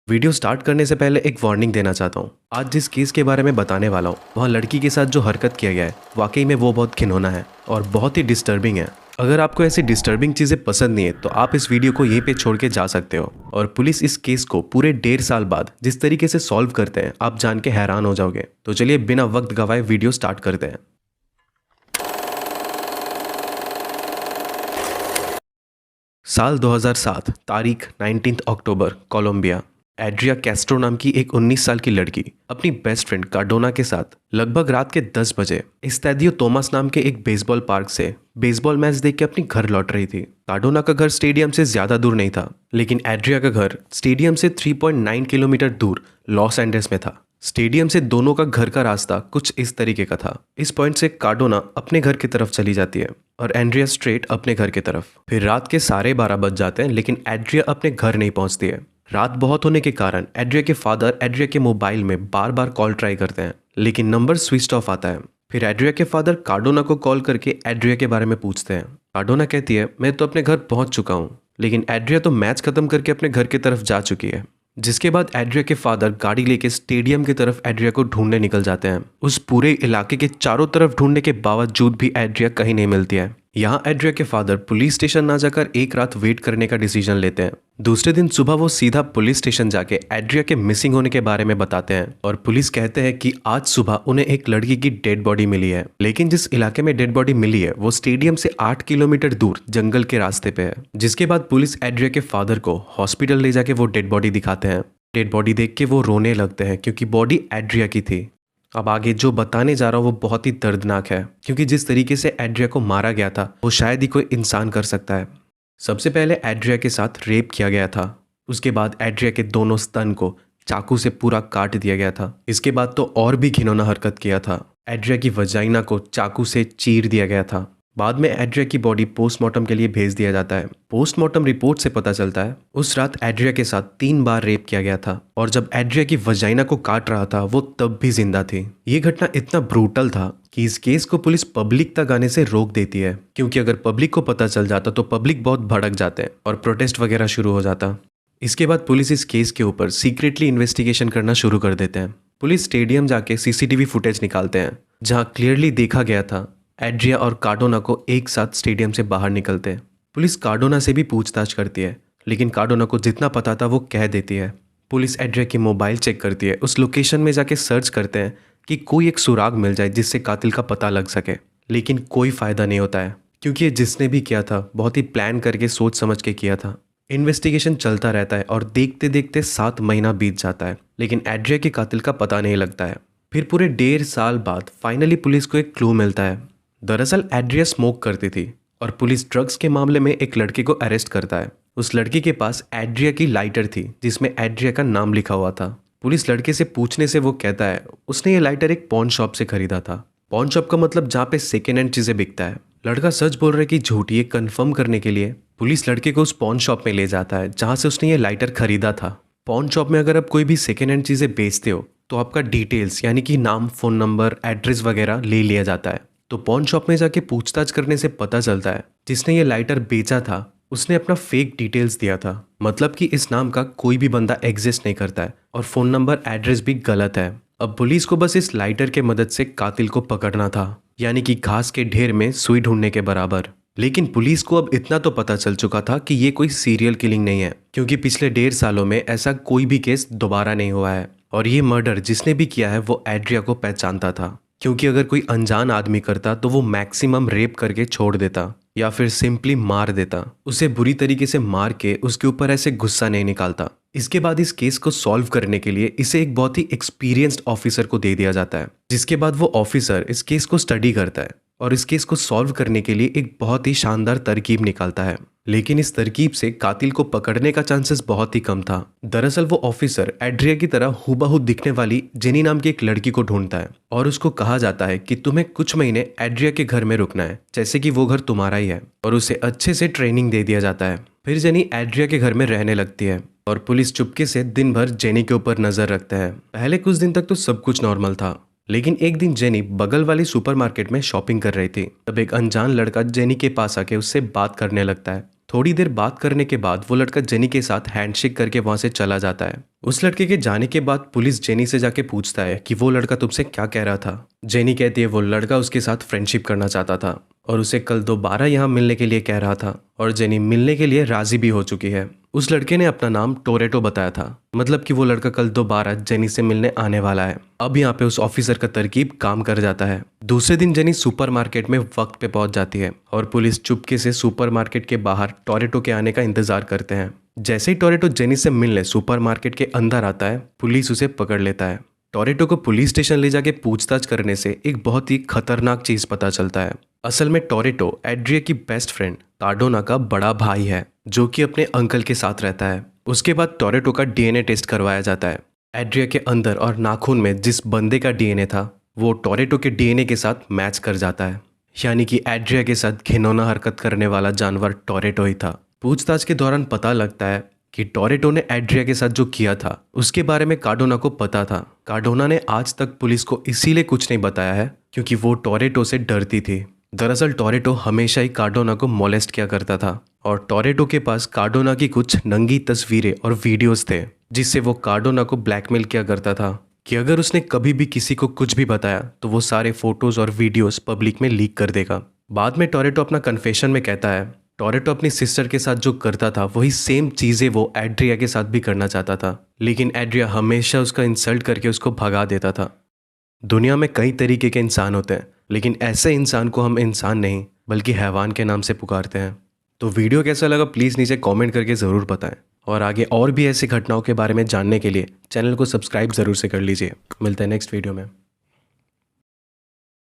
Video start करने से पहले एक वार्निंग देना चाहता हूँ। आज जिस केस के बारे में बताने वाला हूँ वहाँ लड़की के साथ जो हरकत किया गया है वाकई में वो बहुत घिनौना है और बहुत ही डिस्टर्बिंग है। अगर आपको ऐसी डिस्टर्बिंग चीज़ें पसंद नहीं है तो आप इस वीडियो को यहीं पे छोड़ के जा सकते हो। और पुलिस इस केस को पूरे 1.5 साल बाद जिस तरीके से सॉल्व करते हैं आप जान के हैरान हो जाओगे। तो चलिए बिना वक्त गवाए वीडियो स्टार्ट करते हैं। साल 2007, तारीख 19 अक्टूबर, कोलंबिया। एड्रिया कैस्ट्रो नाम की एक 19 साल की लड़की अपनी बेस्ट फ्रेंड कार्डोना के साथ लगभग रात के 10 बजे एस्टेडियो तोमास नाम के एक बेसबॉल पार्क से बेसबॉल मैच देख के अपनी घर लौट रही थी। कार्डोना का घर स्टेडियम से ज्यादा दूर नहीं था, लेकिन एड्रिया का घर स्टेडियम से 3.9 किलोमीटर दूर लॉस एंजल्स में था। स्टेडियम से दोनों का घर का रास्ता कुछ इस तरीके का था। इस पॉइंट से कार्डोना अपने घर की तरफ चली जाती है और एंड्रिया स्ट्रेट अपने घर की तरफ। फिर रात के 12:30 बज जाते हैं, लेकिन एड्रिया अपने घर नहीं पहुंचती है। रात बहुत होने के कारण एड्रिया के फादर एड्रिया के मोबाइल में बार बार कॉल ट्राई करते हैं, लेकिन नंबर स्विच ऑफ आता है। फिर एड्रिया के फादर कार्डोना को कॉल करके एड्रिया के बारे में पूछते हैं। कार्डोना कहती है मैं तो अपने घर पहुंच चुका हूँ, लेकिन एड्रिया तो मैच खत्म करके अपने घर की तरफ जा चुकी है। जिसके बाद एड्रिया के फादर गाड़ी लेके स्टेडियम की तरफ एड्रिया को ढूंढने निकल जाते हैं। उस पूरे इलाके के चारों तरफ ढूंढने के बावजूद भी एड्रिया कहीं नहीं मिलती है। यहाँ एड्रिया के फादर पुलिस स्टेशन ना जाकर एक रात वेट करने का डिसीजन लेते हैं। दूसरे दिन सुबह वो सीधा पुलिस स्टेशन जाके एड्रिया के मिसिंग होने के बारे में बताते हैं और पुलिस कहते हैं कि आज सुबह उन्हें एक लड़की की डेड बॉडी मिली है, लेकिन जिस इलाके में डेड बॉडी मिली है वो स्टेडियम से 8 किलोमीटर दूर जंगल के रास्ते पे है। जिसके बाद पुलिस एड्रिया के फादर को हॉस्पिटल ले जाके वो डेड बॉडी दिखाते हैं। डेड बॉडी देख के वो रोने लगते हैं क्योंकि बॉडी एड्रिया की थी। अब आगे जो बताने जा रहा हूँ वो बहुत ही दर्दनाक है, क्योंकि जिस तरीके से एड्रिया को मारा गया था वो शायद ही कोई इंसान कर सकता है। सबसे पहले एड्रिया के साथ रेप किया गया था। उसके बाद एड्रिया के दोनों स्तन को चाकू से पूरा काट दिया गया था। इसके बाद तो और भी घिनौना हरकत किया था। एड्रिया की वजाइना को चाकू से चीर दिया गया था। बाद में एड्रिया की बॉडी पोस्टमार्टम के लिए भेज दिया जाता है। पोस्टमार्टम रिपोर्ट से पता चलता है उस रात एड्रिया के साथ 3 बार रेप किया गया था, और जब एड्रिया की वजाइना को काट रहा था वो तब भी जिंदा थी। ये घटना इतना ब्रूटल था कि इस केस को पुलिस पब्लिक तक आने से रोक देती है, क्योंकि अगर पब्लिक को पता चल जाता तो पब्लिक बहुत भड़क जाते हैं और प्रोटेस्ट वगैरह शुरू हो जाता। इसके बाद पुलिस इस केस के ऊपर सीक्रेटली इन्वेस्टिगेशन करना शुरू कर देते हैं। पुलिस स्टेडियम जाके सीसीटीवी फुटेज निकालते हैं जहाँ क्लियरली देखा गया था एड्रिया और कार्डोना को एक साथ स्टेडियम से बाहर निकलते हैं। पुलिस कार्डोना से भी पूछताछ करती है, लेकिन कार्डोना को जितना पता था वो कह देती है। पुलिस एड्रिया की मोबाइल चेक करती है, उस लोकेशन में जाके सर्च करते हैं कि कोई एक सुराग मिल जाए जिससे कातिल का पता लग सके, लेकिन कोई फ़ायदा नहीं होता है, क्योंकि ये जिसने भी किया था बहुत ही प्लान करके सोच समझ के किया था। इन्वेस्टिगेशन चलता रहता है और देखते देखते 7 महीना बीत जाता है, लेकिन एड्रिया के कातिल का पता नहीं लगता है। फिर पूरे 1.5 साल बाद फाइनली पुलिस को एक क्लू मिलता है। दरअसल एड्रिया स्मोक करती थी और पुलिस ड्रग्स के मामले में एक लड़के को अरेस्ट करता है। उस लड़की के पास एड्रिया की लाइटर थी जिसमें एड्रिया का नाम लिखा हुआ था। पुलिस लड़के से पूछने से वो कहता है उसने ये लाइटर एक पॉन शॉप से खरीदा था। पॉन शॉप का मतलब जहाँ पे सेकेंड हैंड चीजें बिकता है। लड़का सच बोल रहा है कि झूठ, ये कन्फर्म करने के लिए पुलिस लड़के को उस पॉन शॉप में ले जाता है जहाँ से उसने ये लाइटर खरीदा था। पॉन शॉप में अगर आप कोई भी सेकेंड हैंड चीजें बेचते हो तो आपका डिटेल्स यानी कि नाम, फोन नंबर, एड्रेस वगैरह ले लिया जाता है। तो पॉन शॉप में जाके पूछताछ करने से पता चलता है जिसने ये लाइटर बेचा था उसने अपना फेक डिटेल्स दिया था, मतलब कि इस नाम का कोई भी बंदा एग्जिस्ट नहीं करता है और फोन नंबर, एड्रेस भी गलत है। अब पुलिस को बस इस लाइटर के मदद से कातिल को पकड़ना था, यानी कि घास के ढेर में सुई ढूंढने के बराबर। लेकिन पुलिस को अब इतना तो पता चल चुका था कि ये कोई सीरियल किलिंग नहीं है, क्योंकि पिछले 1.5 सालों में ऐसा कोई भी केस दोबारा नहीं हुआ है। और ये मर्डर जिसने भी किया है वो एड्रिया को पहचानता था, क्योंकि अगर कोई अनजान आदमी करता तो वो मैक्सिमम रेप करके छोड़ देता या फिर सिंपली मार देता। उसे बुरी तरीके से मार के उसके ऊपर ऐसे गुस्सा नहीं निकालता। इसके बाद इस केस को सॉल्व करने के लिए इसे एक बहुत ही एक्सपीरियंस्ड ऑफिसर को दे दिया जाता है, जिसके बाद वो ऑफिसर इस केस को स्टडी करता है और इस केस को सॉल्व करने के लिए एक बहुत ही शानदार तरकीब निकालता है। लेकिन इस तरकीब से कातिल को पकड़ने का चांसेस बहुत ही कम था। दरअसल वो ऑफिसर एड्रिया की तरह हूबहू दिखने वाली जेनी नाम की एक लड़की को ढूंढता है और उसको कहा जाता है कि तुम्हें कुछ महीने एड्रिया के घर में रुकना है, जैसे कि वो घर तुम्हारा ही है, और उसे अच्छे से ट्रेनिंग दे दिया जाता है। फिर जेनी एड्रिया के घर में रहने लगती है और पुलिस चुपके से दिन भर जेनी के ऊपर नजर रखता है। पहले कुछ दिन तक तो सब कुछ नॉर्मल था, लेकिन एक दिन जेनी बगल वाली सुपरमार्केट में शॉपिंग कर रही थी। तब एक अनजान लड़का जेनी के पास आके उससे बात करने लगता है। थोड़ी देर बात करने के बाद वो लड़का जेनी के साथ हैंडशेक करके वहां से चला जाता है। उस लड़के के जाने के बाद पुलिस जेनी से जाके पूछता है कि वो लड़का तुमसे क्या कह रहा था। जेनी कहती है वो लड़का उसके साथ फ्रेंडशिप करना चाहता था और उसे कल दोबारा यहाँ मिलने के लिए कह रहा था और जेनी मिलने के लिए राजी भी हो चुकी है। उस लड़के ने अपना नाम टोरेटो बताया था, मतलब कि वो लड़का कल दोबारा जेनी से मिलने आने वाला है। अब यहाँ पे उस ऑफिसर का तरकीब काम कर जाता है। दूसरे दिन जेनी सुपरमार्केट में वक्त पे पहुंच जाती है और पुलिस चुपके से सुपरमार्केट के बाहर टोरेटो के आने का इंतजार करते हैं। जैसे ही टोरेटो जेनी से मिलने सुपरमार्केट के अंदर आता है, पुलिस उसे पकड़ लेता है। टोरेटो को पुलिस स्टेशन ले जाके पूछताछ करने से एक बहुत ही खतरनाक चीज पता चलता है। असल में टोरेटो एड्रिया की बेस्ट फ्रेंड कार्डोना का बड़ा भाई है, जो कि अपने अंकल के साथ रहता है। उसके बाद टोरेटो का डीएनए टेस्ट करवाया जाता है। एड्रिया के अंदर और नाखून में जिस बंदे का डीएनए था वो टोरेटो के डीएनए के साथ मैच कर जाता है, यानी कि एड्रिया के साथ घिनौना हरकत करने वाला जानवर टोरेटो ही था। पूछताछ के दौरान पता लगता है कि टोरेटो ने एड्रिया के साथ जो किया था उसके बारे में कार्डोना को पता था। कार्डोना ने आज तक पुलिस को इसीलिए कुछ नहीं बताया है क्योंकि वो टोरेटो से डरती थी। दरअसल टोरेटो हमेशा ही कार्डोना को मोलेस्ट किया करता था और टोरेटो के पास कार्डोना की कुछ नंगी तस्वीरें और वीडियोस थे, जिससे वो कार्डोना को ब्लैकमेल किया करता था कि अगर उसने कभी भी किसी को कुछ भी बताया तो वो सारे फोटोज और वीडियोस पब्लिक में लीक कर देगा। बाद में टोरेटो अपना कन्फेशन में कहता है टोरेटो अपनी सिस्टर के साथ जो करता था वही सेम चीज़ें वो एड्रिया के साथ भी करना चाहता था, लेकिन एड्रिया हमेशा उसका इंसल्ट करके उसको भगा देता था। दुनिया में कई तरीके के इंसान होते हैं, लेकिन ऐसे इंसान को हम इंसान नहीं बल्कि हैवान के नाम से पुकारते हैं। तो वीडियो कैसा लगा प्लीज़ नीचे कमेंट करके ज़रूर बताएं और आगे और भी ऐसी घटनाओं के बारे में जानने के लिए चैनल को सब्सक्राइब ज़रूर से कर लीजिए। मिलते हैं नेक्स्ट वीडियो में।